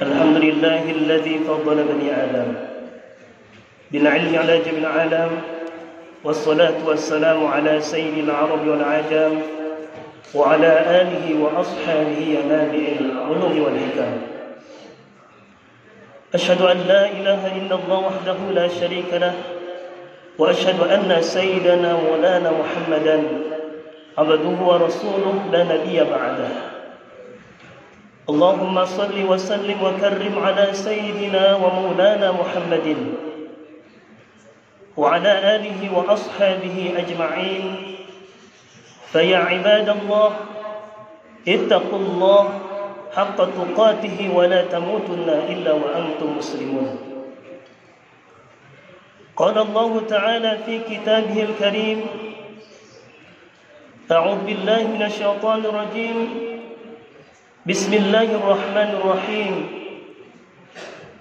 الحمد لله الذي فضل بني آدم بالعلم على جميع العالم والصلاة والسلام على سيد العرب والعجم وعلى آله وأصحابه ينابع العلوم والحكم. أشهد أن لا إله إلا الله وحده لا شريك له وأشهد أن سيدنا مولانا محمدا عبده ورسوله لا نبي بعده. اللهم صل وسلم وكرم على سيدنا ومولانا محمد وعلى آله وأصحابه أجمعين. فيا عباد الله اتقوا الله حق تقاته ولا تموتن إلا وأنتم مسلمون. قال الله تعالى في كتابه الكريم: أعوذ بالله من الشيطان الرجيم، بسم الله الرحمن الرحيم،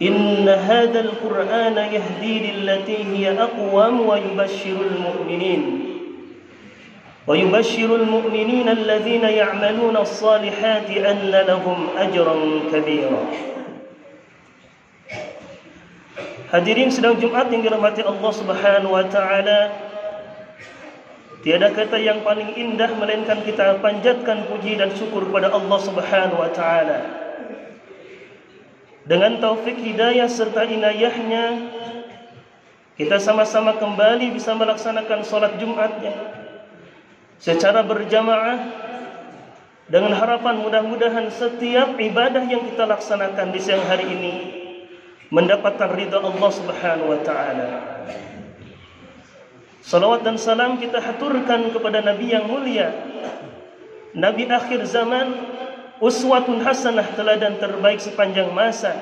إن هذا القرآن يهدي للتي هي أقوم ويبشر المؤمنين الذين يعملون الصالحات أن لهم أجرا كبيرا. Hadirin sidang Jumat yang dirahmati Allah Subhanahu wa taala, tiada kata yang paling indah melainkan kita panjatkan puji dan syukur kepada Allah Subhanahu wa taala. Dengan taufik hidayah serta inayahnya, kita sama-sama kembali bisa melaksanakan salat Jumatnya secara berjamaah, dengan harapan mudah-mudahan setiap ibadah yang kita laksanakan di siang hari ini mendapatkan ridha Allah Subhanahu wa taala. Salawat dan salam kita haturkan kepada Nabi yang mulia, Nabi akhir zaman, uswatun hasanah, teladan terbaik sepanjang masa,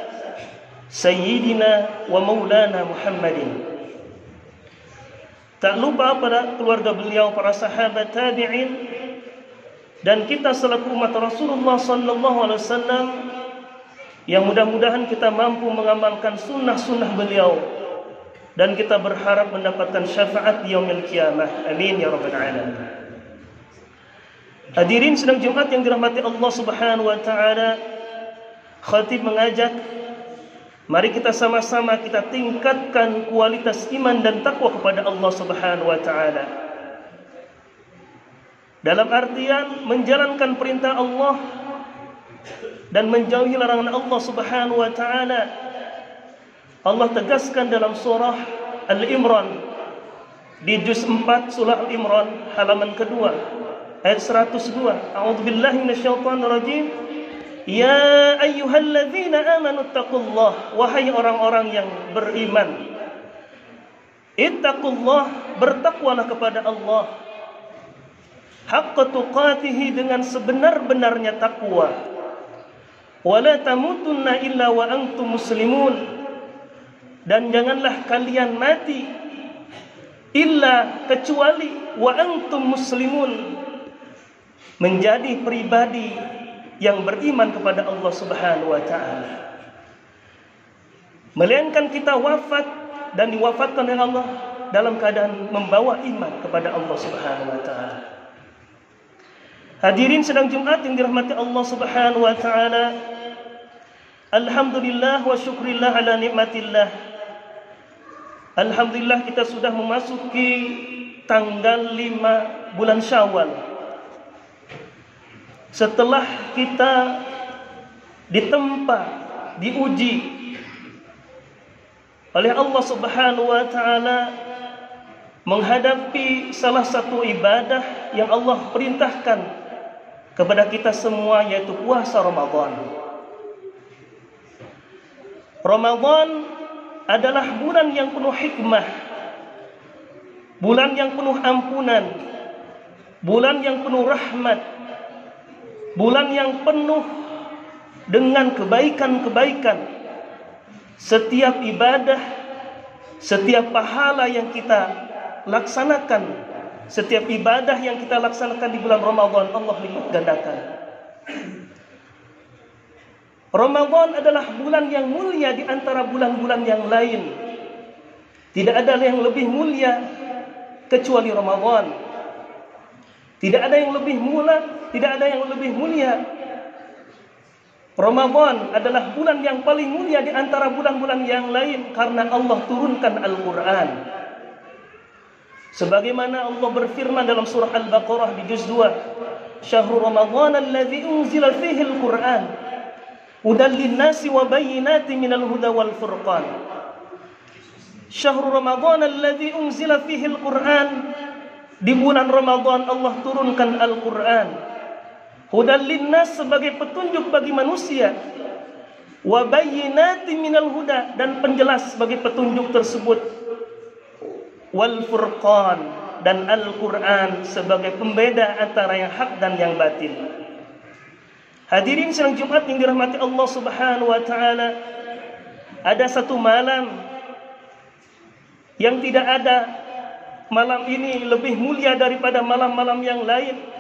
Sayyidina wa Maulana Muhammadin. Tak lupa pada keluarga beliau, para sahabat tabi'in, dan kita selaku umat Rasulullah sallallahu alaihi wasallam yang mudah-mudahan kita mampu mengamalkan sunnah-sunnah beliau dan kita berharap mendapatkan syafaat di yaumil qiyamah. Amin ya rabbal alamin. Hadirin sidang Jumat yang dirahmati Allah Subhanahu wa taala, khatib mengajak, mari kita sama-sama kita tingkatkan kualitas iman dan takwa kepada Allah Subhanahu wa taala. Dalam artian menjalankan perintah Allah dan menjauhi larangan Allah Subhanahu wa taala. Allah tegaskan dalam surah Al-Imran di juz 4 surah Al-Imran halaman kedua ayat 102. A'udzubillahi minasyaitonir rajim. Ya ayyuhalladzina amanu taqullah, wahai orang-orang yang beriman, ittaqullah, bertakwalah kepada Allah, haqqa tuqatihi, dengan sebenar-benarnya takwa, wala tamutunna illa wa antum muslimun, dan janganlah kalian mati illa kecuali wa antum muslimun, menjadi pribadi yang beriman kepada Allah Subhanahu wa taala. Melainkan kita wafat dan diwafatkan oleh Allah dalam keadaan membawa iman kepada Allah Subhanahu wa taala. Hadirin sedang Jumat yang dirahmati Allah Subhanahu wa taala, alhamdulillah wa syukrillah ala nikmatillah. Alhamdulillah kita sudah memasuki tanggal 5 bulan Syawal. Setelah kita ditempa, diuji oleh Allah Subhanahu wa taala menghadapi salah satu ibadah yang Allah perintahkan kepada kita semua, yaitu puasa Ramadan. Ramadan adalah bulan yang penuh hikmah, bulan yang penuh ampunan, bulan yang penuh rahmat, bulan yang penuh dengan kebaikan-kebaikan. Setiap ibadah, setiap pahala yang kita laksanakan, setiap ibadah yang kita laksanakan di bulan Ramadan, Allah lipat gandakan. Ramadan adalah bulan yang mulia di antara bulan-bulan yang lain. Tidak ada yang lebih mulia kecuali Ramadan. Tidak ada yang lebih mulia Ramadan adalah bulan yang paling mulia di antara bulan-bulan yang lain karena Allah turunkan Al-Quran. Sebagaimana Allah berfirman dalam surah Al-Baqarah di juz 2, Syahrul Ramadan alladzi unzila fihi Al-Quran hudan lin-nasi wa bayyinatin minal huda wal furqan. Syahrul Ramadan alladzi unzila fihi Al-Quran, di bulan Ramadan Allah turunkan Al-Quran. Hudan linnas sebagai petunjuk bagi manusia, wa bayyinatin minal huda, dan penjelas bagi petunjuk tersebut, wal furqan, dan Al-Quran sebagai pembeda antara yang hak dan yang batil. Hadirin sidang Jumat yang dirahmati Allah Subhanahu wa taala, ada satu malam yang tidak ada malam ini lebih mulia daripada malam-malam yang lain.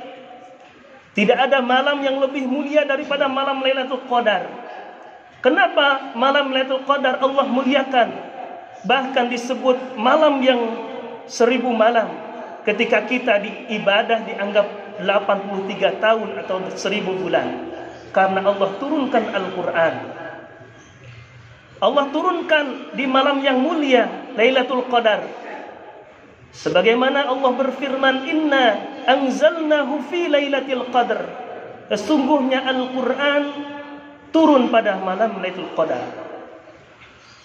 Tidak ada malam yang lebih mulia daripada malam Lailatul Qadar. Kenapa malam Lailatul Qadar Allah muliakan? Bahkan disebut malam yang 1000 malam. Ketika kita di ibadah dianggap 83 tahun atau 1000 bulan. Karena Allah turunkan Al-Quran. Allah turunkan di malam yang mulia Lailatul Qadar. Sebagaimana Allah berfirman, Inna anzalnahu fi lailatul qadar. Sesungguhnya Al-Quran turun pada malam Lailatul Qadar.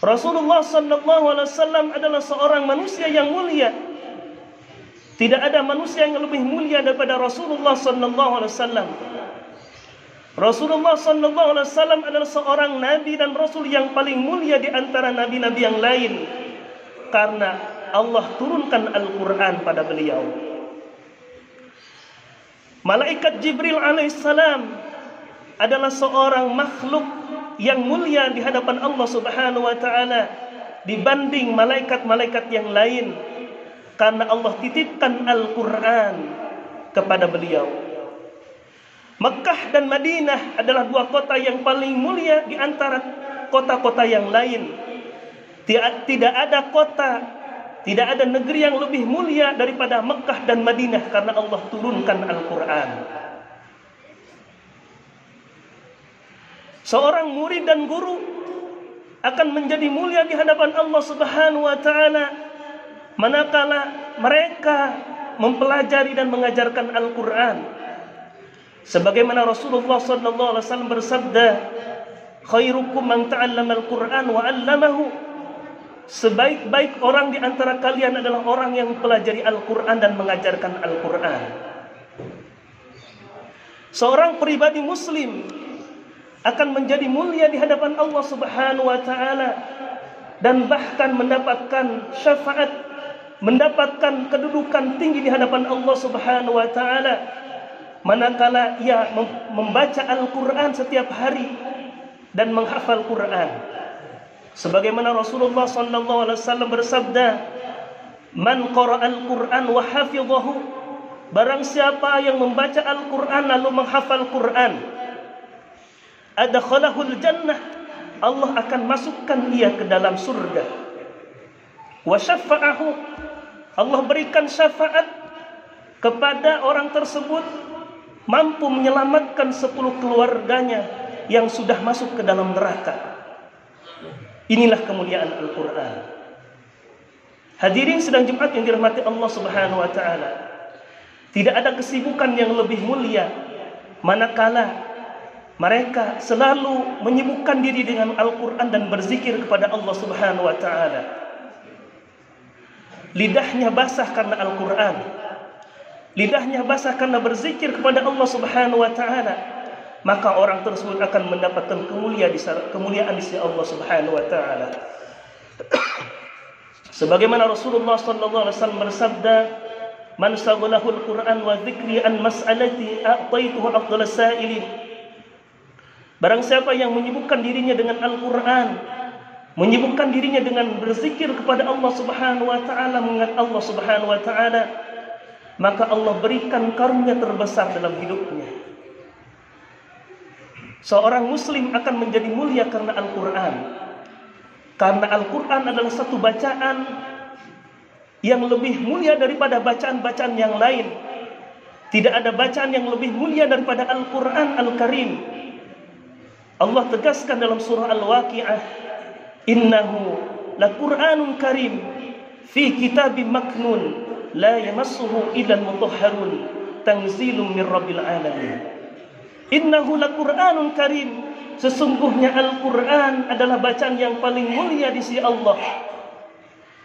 Rasulullah sallallahu alaihi wasallam adalah seorang manusia yang mulia. Tidak ada manusia yang lebih mulia daripada Rasulullah sallallahu alaihi wasallam. Rasulullah sallallahu alaihi wasallam adalah seorang nabi dan rasul yang paling mulia di antara nabi-nabi yang lain. Karena Allah turunkan Al-Quran pada beliau. Malaikat Jibril alaihissalam adalah seorang makhluk yang mulia di hadapan Allah Subhanahu wa taala dibanding malaikat-malaikat yang lain, karena Allah titipkan Al-Quran kepada beliau. Mekkah dan Madinah adalah dua kota yang paling mulia di antara kota-kota yang lain. Tidak ada kota, tidak ada negeri yang lebih mulia daripada Mekkah dan Madinah karena Allah turunkan Al-Quran. Seorang murid dan guru akan menjadi mulia di hadapan Allah Subhanahu wa taala manakala mereka mempelajari dan mengajarkan Al-Quran. Sebagaimana Rasulullah sallallahu alaihi wasallam bersabda, "Khairukum man ta'allama al-Qur'an wa 'allamahu." Sebaik-baik orang di antara kalian adalah orang yang mempelajari Al-Quran dan mengajarkan Al-Quran. Seorang pribadi muslim akan menjadi mulia di hadapan Allah Subhanahu wa taala dan bahkan mendapatkan syafaat, mendapatkan kedudukan tinggi di hadapan Allah Subhanahu wa taala manakala ia membaca Al-Quran setiap hari dan menghafal Quran. Sebagaimana Rasulullah sallallahu alaihi wasallam bersabda, "Man qara'al Qur'an wa hafidhahu." Barang siapa yang membaca Al-Qur'an lalu menghafal Qur'an, adkhalahul jannah, Allah akan masukkan ia ke dalam surga. Wa syafa'ahu, Allah berikan syafaat kepada orang tersebut mampu menyelamatkan 10 keluarganya yang sudah masuk ke dalam neraka. Inilah kemuliaan Al-Quran. Hadirin sedang Jumat yang dirahmati Allah Subhanahu wa taala. Tidak ada kesibukan yang lebih mulia manakala mereka selalu menyibukkan diri dengan Al-Quran dan berzikir kepada Allah Subhanahu wa taala. Lidahnya basah karena Al-Quran. Lidahnya basah karena berzikir kepada Allah Subhanahu wa taala. Maka orang tersebut akan mendapatkan kemuliaan di sisi Allah Subhanahu wa taala. Sebagaimana Rasulullah sallallahu alaihi wasallam bersabda, "Man saghalahu al-Qur'an wa dzikri an mas'alati a'taituhu afdhalas sa'ilin." Barang siapa yang menyibukkan dirinya dengan Al-Qur'an, menyibukkan dirinya dengan berzikir kepada Allah Subhanahu wa taala, mengingat Allah Subhanahu wa taala, maka Allah berikan karunia terbesar dalam hidupnya. Seorang muslim akan menjadi mulia karena Al-Quran. Karena Al-Quran adalah satu bacaan yang lebih mulia daripada bacaan-bacaan yang lain. Tidak ada bacaan yang lebih mulia daripada Al-Quran Al-Karim. Allah tegaskan dalam surah Al-Waqi'ah, innahu laqur'anun karim fi kitabim maknun la yamassuhu illa al-mutahharun tanzilun min rabbil alamin. Innahu laqur'anun karim, sesungguhnya Al-Qur'an adalah bacaan yang paling mulia di sisi Allah.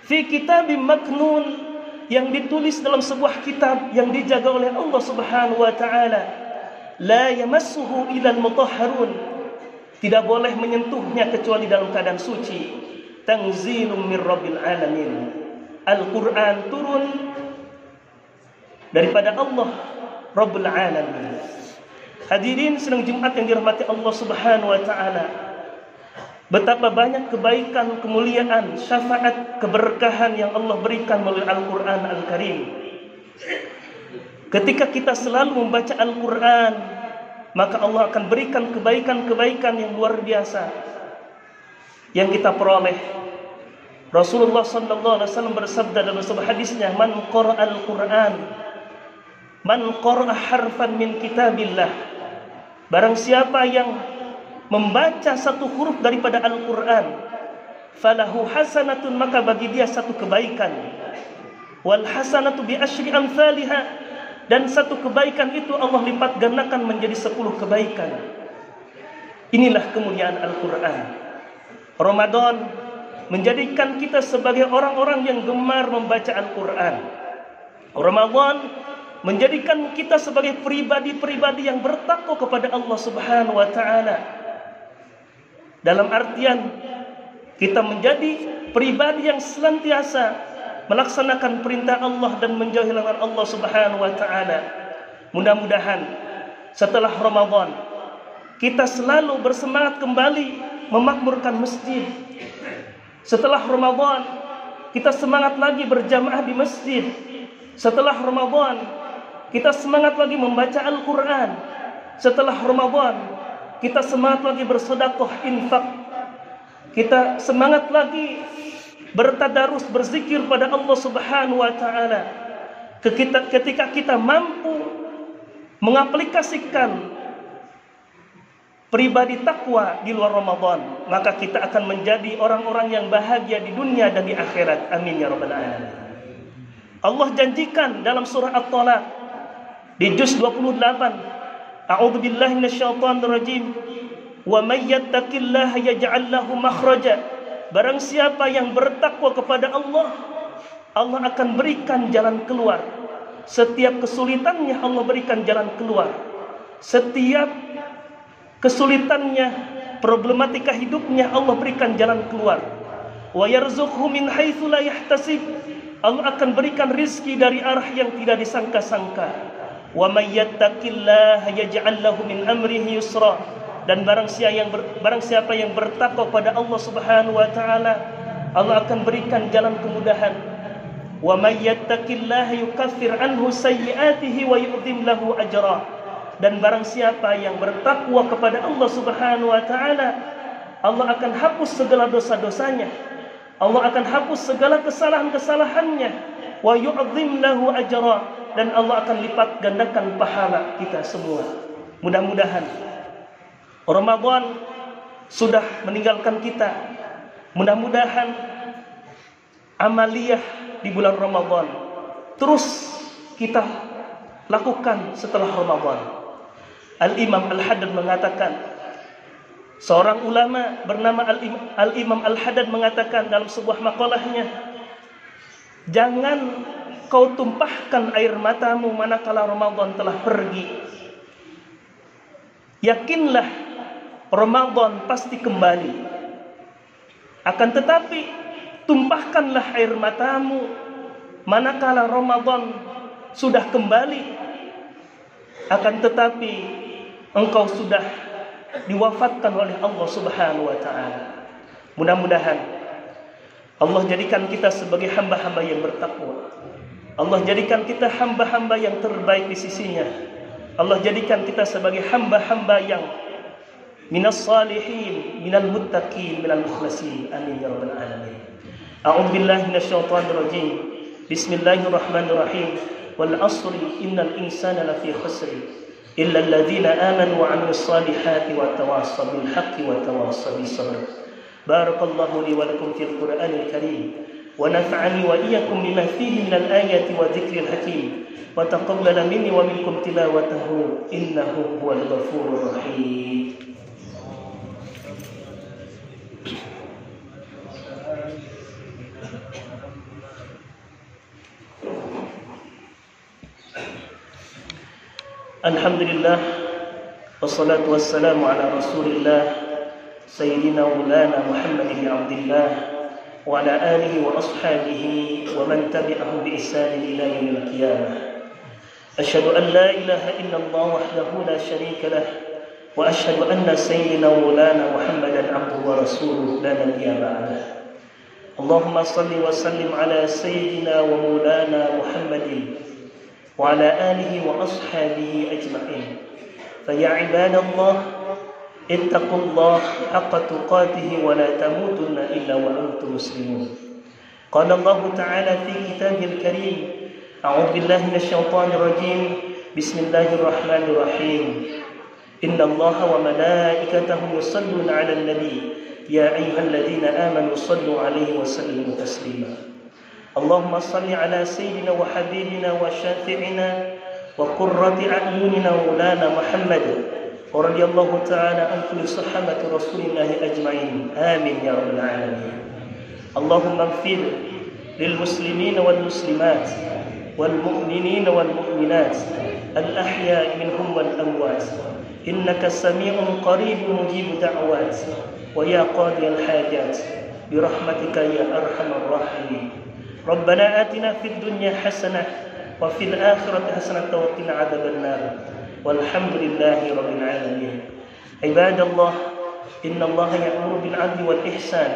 Fi kitabim maknun, yang ditulis dalam sebuah kitab yang dijaga oleh Allah Subhanahu wa taala. La yamassuhu illa al-mutahharun, tidak boleh menyentuhnya kecuali dalam keadaan suci. Tanzilun min rabbil alamin. Al-Qur'an turun daripada Allah Rabbul Alamin. Hadirin sidang Jumat yang dirahmati Allah Subhanahu wa taala, betapa banyak kebaikan, kemuliaan, syafaat, keberkahan yang Allah berikan melalui Al-Qur'an Al-Karim. Ketika kita selalu membaca Al-Qur'an, maka Allah akan berikan kebaikan-kebaikan yang luar biasa yang kita peroleh. Rasulullah sallallahu alaihi wasallam bersabda dalam sebuah hadisnya, man qara'al Qur'an, man qara'a harfan min kitabillah, barang siapa yang membaca satu huruf daripada Al-Qur'an, falahu hasanatun, maka bagi dia satu kebaikan. Wal hasanatu bi asyri amsalha, dan satu kebaikan itu Allah lipat gandakan menjadi 10 kebaikan. Inilah kemuliaan Al-Qur'an. Ramadan menjadikan kita sebagai orang-orang yang gemar membaca Al-Qur'an. Ramadan menjadikan kita sebagai pribadi-pribadi yang bertakwa kepada Allah Subhanahu wa taala. Dalam artian kita menjadi pribadi yang senantiasa melaksanakan perintah Allah dan menjauhi larangan Allah Subhanahu wa taala. Mudah-mudahan setelah Ramadan kita selalu bersemangat kembali memakmurkan masjid. Setelah Ramadan kita semangat lagi berjamaah di masjid. Setelah Ramadan kita semangat lagi membaca Al-Qur'an. Setelah Ramadan kita semangat lagi bersedekah, infak. Kita semangat lagi bertadarus, berzikir pada Allah Subhanahu wa taala. Ketika kita mampu mengaplikasikan pribadi takwa di luar Ramadan, maka kita akan menjadi orang-orang yang bahagia di dunia dan di akhirat. Amin ya rabbal alamin. Allah janjikan dalam surah At-Talaq di juz 28, a'udzu billahi minasyaitonir rajim, wa may yattaqillaha yaj'al lahu makhraja, barang siapa yang bertakwa kepada Allah, Allah akan berikan jalan keluar. Setiap kesulitannya Allah berikan jalan keluar. Setiap kesulitannya, problematika hidupnya, Allah berikan jalan keluar. Wa yarzuqhu min haitsu la yahtasib, Allah akan berikan rizki dari arah yang tidak disangka-sangka. Wa may yattaqillaha yaj'al lahu min amrihi yusra, dan barang siapa yang bertakwa pada Allah Subhanahu wa taala, Allah akan berikan jalan kemudahan. Wa may yattaqillaha yukaffir anhu sayyi'atihi wa yu'dhim lahu ajra, dan barang siapa yang bertakwa kepada Allah Subhanahu wa taala, Allah akan hapus segala dosa-dosanya. Allah akan hapus segala kesalahan-kesalahannya. Wa yu'dhim lahu ajra, dan Allah akan lipat gandakan pahala kita semua. Mudah-mudahan Ramadan sudah meninggalkan kita. Mudah-mudahan amaliyah di bulan Ramadan terus kita lakukan setelah Ramadan. Al-Imam Al-Haddad mengatakan, seorang ulama bernama Al-Imam Al-Haddad mengatakan dalam sebuah makalahnya, jangan kau tumpahkan air matamu manakala Ramadan telah pergi. Yakinlah Ramadan pasti kembali. Akan tetapi tumpahkanlah air matamu manakala Ramadan sudah kembali. Akan tetapi engkau sudah diwafatkan oleh Allah Subhanahu wa taala. Mudah-mudahan Allah jadikan kita sebagai hamba-hamba yang bertakwa. Allah jadikan kita hamba-hamba yang terbaik di sisinya. Allah jadikan kita sebagai hamba-hamba yang minas salihin, minal muttaqin, minal mukhlasin. Amin ya rabbal alamin. A'udzu billahi minasyaitonir rajim. Bismillahirrahmanirrahim. Wal 'asri innal insana lafi khusr إلا الذين آمنوا وعملوا الصالحات وتواصوا بالحق وتواصوا بالصبر. بارك الله لي ولكم في القرآن الكريم ونفعني وإياكم بما فيه من الآيات والذكر الحكيم وتقبل مني ومنكم تلاوته إنه هو الغفور الرحيم. Alhamdulillah wassalatu wassalamu ala rasulillah Sayyidina Maulana Muhammad bin Abdullah wa ala alihi wa ashabihi wa man tabi'ahum bi ihsan ila yaumil qiyamah. Asyhadu an la ilaha illallah wahdahu la syarika lah wa asyhadu anna Sayyidina Maulana Muhammadan abduhu wa rasuluhu la nabiyya ba'dah. Allahumma salli wa sallim ala Sayyidina wa Maulana Muhammadin wa ala alihi wa ashabihi ajma'in. Fa ya ibadallah اتقوا الله حق تقاته ولا تموتن إلا وأنتم مسلمون. قال الله تعالى في كتابه الكريم أعوذ بالله من الشيطان الرجيم بسم الله الرحمن الرحيم إن الله وملائكته يصلون على النبي يا أيها الذين آمنوا صلوا عليه وسلموا تسليما. اللهم صل على سيدنا وحبيبنا وشافعنا وقرة أعيننا مولانا محمد ورضي الله تعالى عن كل صحابة رسول الله أجمعين آمين يا رب العالمين. اللهم اغفر للمسلمين والمسلمات والمؤمنين والمؤمنات الأحياء منهم والأموات إنك سميع قريب مجيب دعوات ويا قاضي الحاجات برحمتك يا أرحم الراحمين. ربنا آتنا في الدنيا حسنة وفي الآخرة حسنة وقنا عذاب النار والحمد لله رب العالمين. عباد الله إن الله يأمر بالعدل والإحسان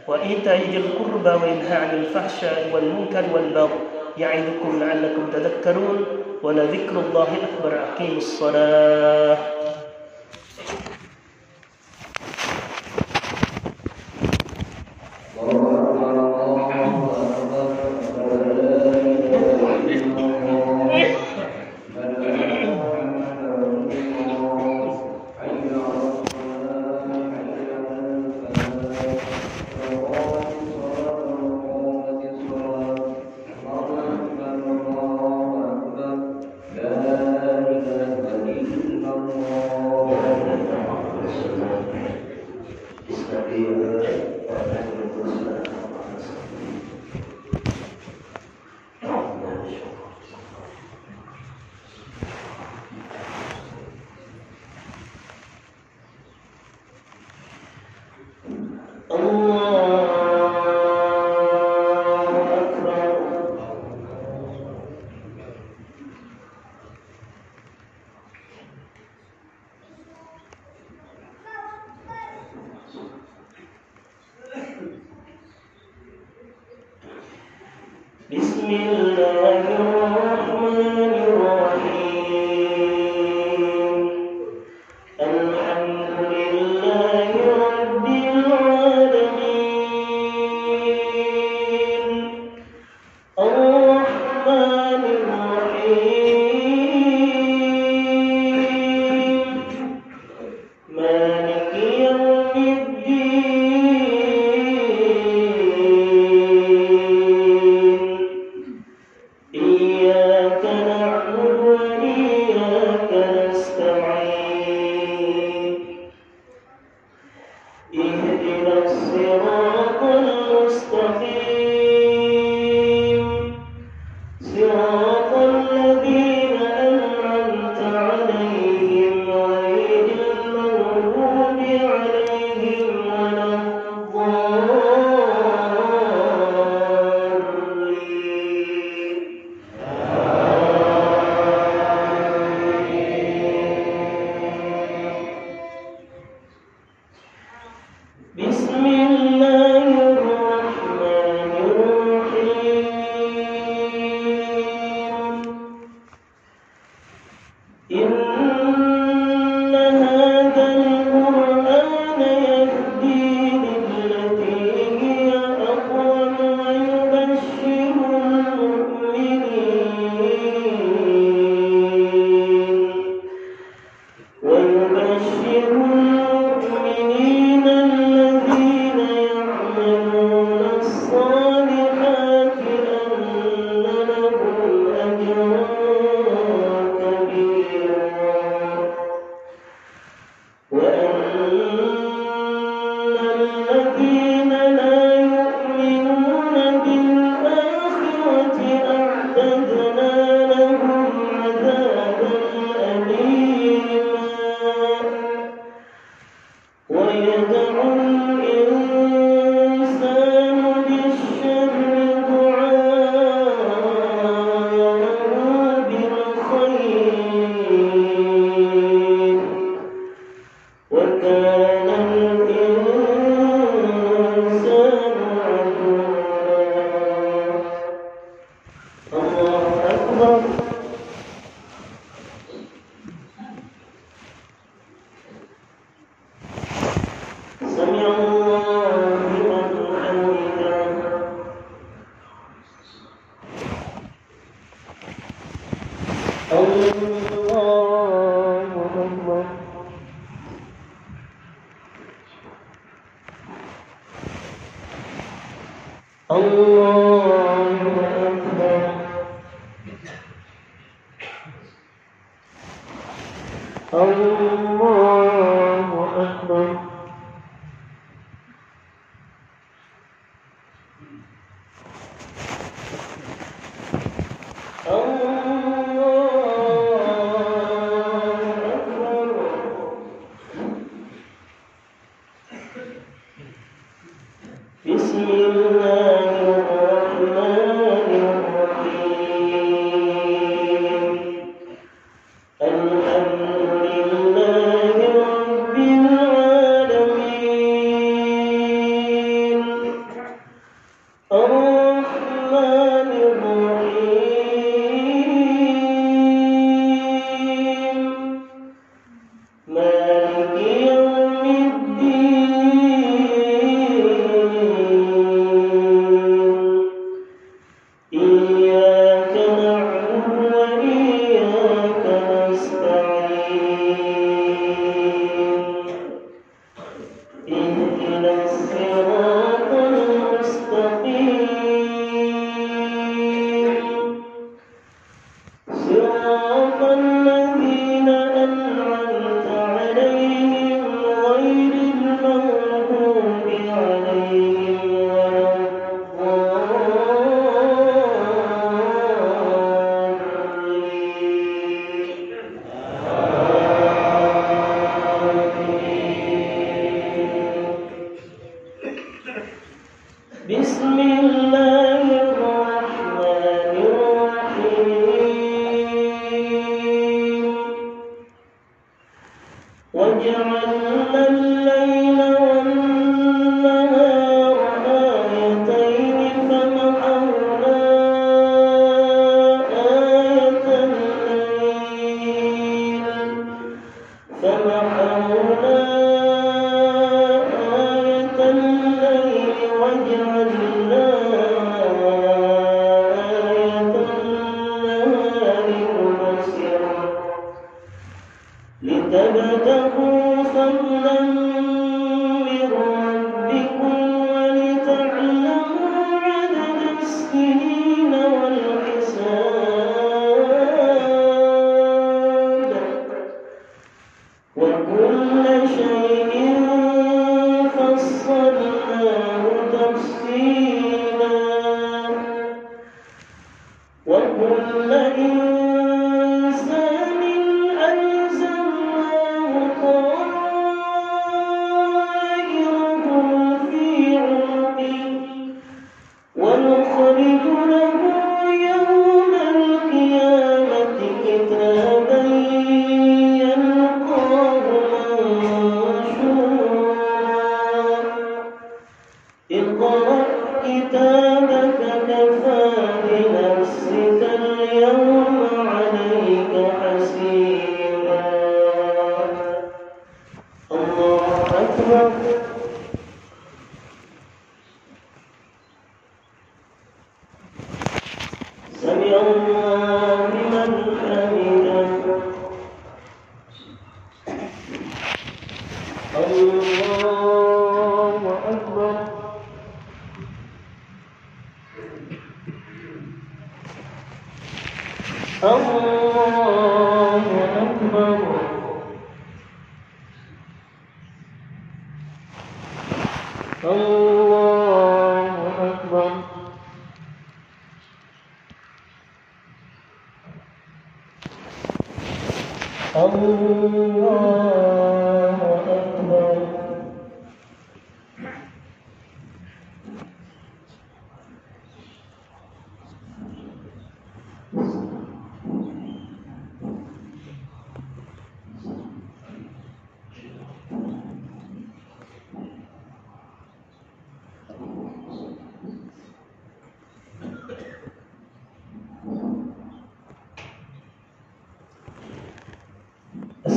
وإيتاء ذي القربى وينهى عن الفحشاء والمنكر والبغي يعظكم لعلكم تذكرون ولذكر الله أكبر. أقيموا الصلاة. بسم الله الرحمن الرحيم الحمد لله رب العالمين الرحمن الرحيم مالك يوم الدين إياك نعبد وإياك نستعين اهدنا الصراط المستقيم صراط الذين أنعمت عليهم غير المغضوب عليهم ولا الضالين. بسم الله الرحمن الإنسان بالشر دعاءه بالخير وكان الإنسان عجولا. الله أكبر. سمع الله لمن حمده. الله أكبر. الله أكبر. الله أكبر. بسم الله الرحمن الرحيم. الحمد لله رب العالمين الرحمن الرحيم مالك يوم الدين إياك نعبد وإياك نستعين اهدنا الصراط المستقيم صراط الذين أنعمت عليهم غير المغضوب عليهم ولا الضالين. بسم الله الرحمن الرحيم. وجعلنا الليل والنهار آيتين فمحونا آية الليل وجعلنا آية النهار مبصرا لتبتغوا فضلا من ربكم ولتعلموا عدد السنين والحساب وكل شيء فصلناه تفصيلا وكل إنسان ألزمناه طائره في عنقه ونخرج له يوم القيامة كتابا يلقاه منشورا اقرأ كتابك كفى بنفسك اليوم عليك حسيبا. الله أكبر. سمع الله لمن حمده. الله أكبر. الله أكبر. الله أكبر. الله أكبر.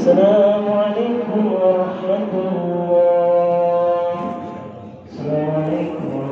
Assalamualaikum warahmatullahi wabarakatuh. Assalamualaikum